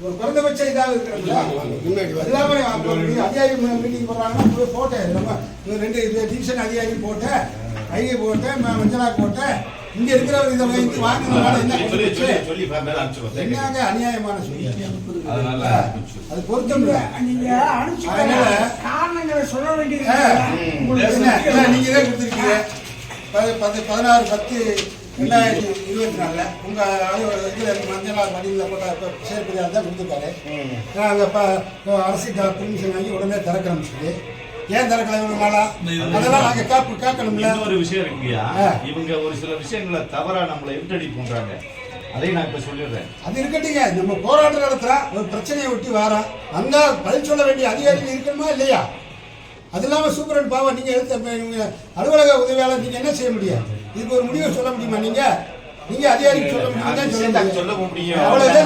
ஒரு குறைந்தபட்ச இதாக இருக்கிறோம்ல இல்லாமல் அதிகாரி மீட்டிங் போடுறாங்கன்னா போய் போட்டேன் நம்ம 2 டிவிஷன் அதிகாரி போட்டேன் ஐஏ போட்டேன் மஞ்சளாக போட்டேன் இங்க இருக்கிறவர் இதை வைத்து வாங்கினால என்னங்க அநியாயமான சொல்லி அது பொருத்தம் காரணங்களை சொல்ல வேண்டியது நீங்க தான் கொடுத்துருக்கீங்க 16/10/2024 உங்க அலுவலகத்தில் மஞ்சள் மடியில் போட்ட சேர்ப்பதியால் தான் கொடுத்துருக்காரு. நாங்கள் அரசு பெர்மிஷன் வாங்கி உடனே திறக்கிறோம் சொல்லி ஏன் திறக்கல இவங்களால அதெல்லாம் நாங்கள் கேட்கணும்ல. ஒரு விஷயம் இருக்குயா, இவங்க ஒரு சில விஷயங்களை தவறா நம்மளை இருட்டடி பண்றாங்க. அதை நான் இப்ப சொல்லிடுறேன். அது இருக்கட்டீங்க, நம்ம போராட்டம் நடத்துறோம், ஒரு பிரச்சனையை ஒட்டி வரோம், அங்க பதில் சொல்ல வேண்டிய அதிகாரிகள் இருக்கணுமா இல்லையா? அது இல்லாமல் சூப்பரன் பாவம் நீங்க எடுத்த அலுவலக உதவியாளர் நீங்க என்ன செய்ய முடியும்? இதுக்கு ஒரு முடிவை சொல்ல முடியுமா? நீங்க அதிகாரிக்கு சொல்ல முடியும், அவ்வளவுதான்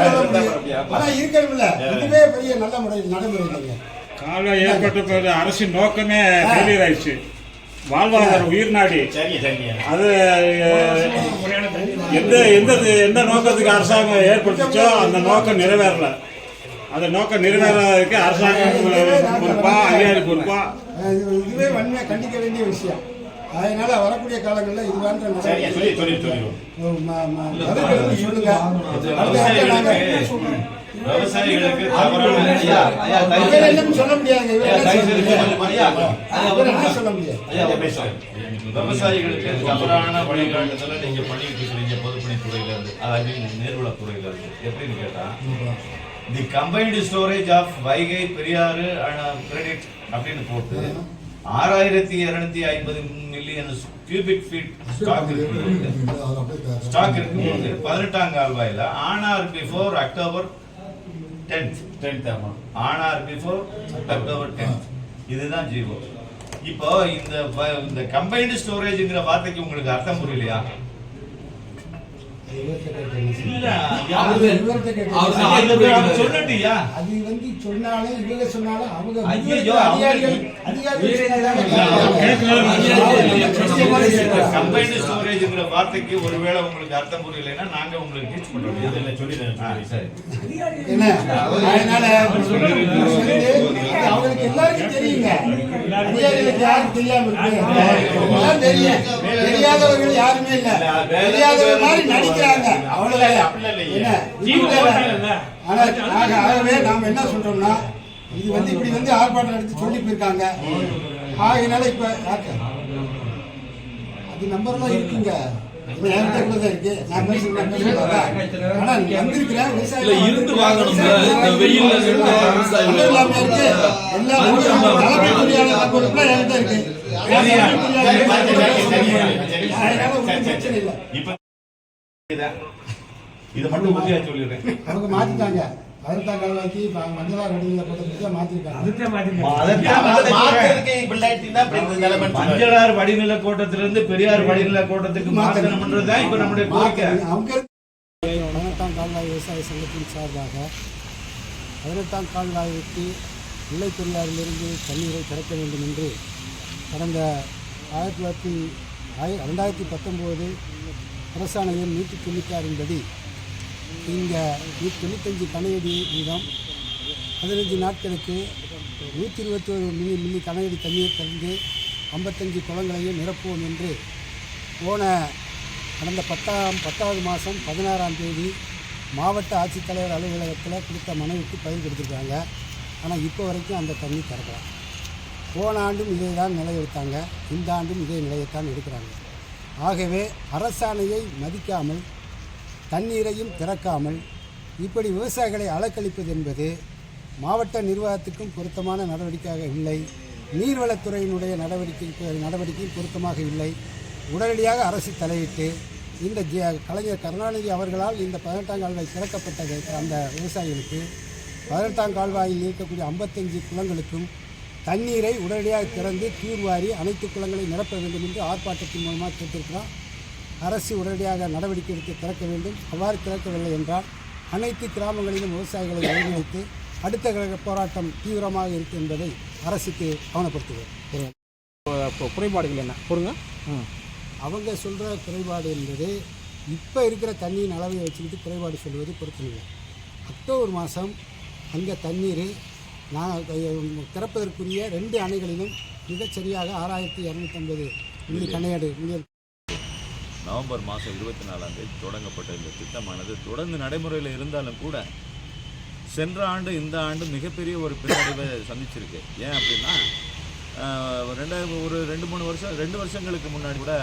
சொல்ல முடியும். ஆனா இருக்கணும்ல, இதுவே பெரிய நல்ல நடைமுறை இல்லைங்க. காலம் ஏற்பட்ட பிறகு அரசின் நோக்கமே ஃபெயிலியர் ஆயிடுச்சு. வாழ்வாதார உயிர் நாடி அது எந்த நோக்கத்துக்கு அரசாங்கம் ஏற்படுத்திச்சோ அந்த நோக்கம் நிறைவேறல. அந்த நோக்கம் நிறைவேறாததுக்கு அரசாங்கம் பொறுப்பா, அதிகாரி பொறுப்பா? இதுவே வன்மையா கண்டிக்க வேண்டிய விஷயம். அதனால வரக்கூடிய காலங்களில் இது வேண்ட சொல்லுங்க. விவசாயிகளுக்கு சொல்ல முடியாது, சொல்ல முடியாது. விவசாயிகளுக்கு தவறான வழிகாட்டுதலை நீங்க பண்ணிட்டு இருக்கிறீங்க பொதுப்பணித்துறையில இருந்து, அதாவது நீர்வளத்துறையில இருந்து. எப்படின்னு கேட்டா, the combined storage of Vaigai Periyar credit அப்படின்னு போட்டு 6250 மில்லியன் கியூபிக் ஃபீட் ஸ்டாக் இருக்கு. 18ஆம் கால்வாயில ஆனார் பிஃபோர் அக்டோபர் 10th ஆனார் பிஃபோர் அக்டோபர் 10th இதுதான் ஜீவோ. இப்போ இந்த கம்பைன்டு ஸ்டோரேஜ்ங்கிற வார்த்தைக்கு உங்களுக்கு அர்த்தம் புரியலையா? சொன்னட்டியா அது வந்து சொன்னாலும் இவங்க சொன்னாலும் அவங்க கம்பைன்டு ஸ்டோரேஜ்ங்கிற வார்த்தைக்கு ஒருவேளை உங்களுக்கு அர்த்தம் புரியலைன்னா நாங்க உங்களுக்கு டீச் பண்றோம். சரி, என்ன அதனால அவங்களுக்கு எல்லாருக்கும் தெரியுங்க. அதிகாரிகளுக்கு யாருக்கு தெரியாம இருக்கு? தெரியும். தெரியாதவர்கள் யாருமே இல்ல. தெரியாதவர் மாதிரி நடிக்கிறாங்க, அவ்வளவுதான். ஆகவே நாம என்ன சொல்றோம்னா, இது வந்து இப்படி வந்து ஆர்ப்பாட்டம் நடத்தி சொல்லி போயிருக்காங்க. ஆகையினால இப்ப அது நம்பர்லாம் இருக்குங்க, இருக்கு. நான் பேசுறேன், ஆனா நீங்க வந்திருக்கிறேன் விவசாயம் இருந்து வாங்கணும். இருக்கு எல்லா இருக்கு. இதை மட்டும் உறுதியா சொல்லிடுறேன். அவங்க மாத்திட்டாங்க. 18ஆம் கால்வாய்க்கு மஞ்சளார் வடிவில் போட்டதுக்கு மாத்திருக்காங்க. மஞ்சளார் வடிநில கோட்டத்திலிருந்து பெரியார் வடிநில கோட்டத்துக்கு மாற்றணும்ன்றதுதான் இப்ப நம்முடைய கோரிக்கை. 18ஆம் கால்வாய் விவசாய சங்கத்தின் சார்பாக 18ஆம் கால்வாய்க்கு முல்லை பெரியாரிலிருந்து தண்ணீரை திறக்க வேண்டும் என்று கடந்த 2019 அரசாணையின் 196 படி இந்த 195 கனஅடி வீதம் 15 நாட்களுக்கு 121 மில்லி கனஅடி தண்ணீர் திறந்து 55 குளங்களையும் நிரப்புவோம் என்று கடந்த 10வது மாதம் 16ஆம் தேதி மாவட்ட ஆட்சித்தலைவர் அலுவலகத்தில் கொடுத்த மனுவுக்கு பதில் கொடுத்துருக்காங்க. ஆனால் இப்போ வரைக்கும் அந்த தண்ணி திறக்கலாம். போன ஆண்டும் இதை தான் நிலையெடுத்தாங்க, இந்த ஆண்டும் இதே நிலையைத்தான் எடுக்கிறாங்க. ஆகவே அரசாணையை மதிக்காமல் தண்ணீரையும் திறக்காமல் இப்படி விவசாயிகளை அலக்களிப்பது என்பது மாவட்ட நிர்வாகத்துக்கும் பொருத்தமான நடவடிக்கையாக இல்லை. நீர்வளத்துறையினுடைய நடவடிக்கையும் பொருத்தமாக இல்லை. உடனடியாக அரசு தலையிட்டு இந்த கலைஞர் கருணாநிதி அவர்களால் இந்த 18ஆம் கால்வாய் திறக்கப்பட்ட அந்த விவசாயிகளுக்கு 18ஆம் கால்வாயில் இருக்கக்கூடிய 55 குளங்களுக்கும் தண்ணீரை உடனடியாக திறந்து தூர்வாரி அனைத்து குளங்களை நிரப்ப வேண்டும் என்று ஆர்ப்பாட்டத்தின் மூலமாக கேட்டிருக்கிறோம். அரசு உடனடியாக நடவடிக்கை எடுத்து திறக்க வேண்டும். அவ்வாறு திறக்கவில்லை என்றால் அனைத்து கிராமங்களிலும் விவசாயிகளை ஒருங்கிணைத்து அடுத்த போராட்டம் தீவிரமாக இருக்கும் என்பதை அரசுக்கு கவனப்படுத்துகிறேன். குறைபாடுகள் என்ன பொறுங்க? அவங்க சொல்கிற குறைபாடு என்பது இப்போ இருக்கிற தண்ணியின் அளவை வச்சுக்கிட்டு குறைபாடு சொல்வது பொருத்தமில்லை. அக்டோபர் மாதம் அங்கே தண்ணீர் திறப்பதற்குரிய 2 அணைகளிலும் மிகச்சரியாக 6250 மில்லி கனையாடு நவம்பர் மாதம் 24ஆம் தேதி தொடங்கப்பட்ட இந்த திட்டமானது தொடர்ந்து நடைமுறையில் இருந்தாலும் கூட சென்ற ஆண்டு இந்த ஆண்டு மிகப்பெரிய ஒரு பின்னடைவை சந்திச்சிருக்கு. ஏன் அப்படின்னா ஒரு 2 வருஷங்களுக்கு முன்னாடி கூட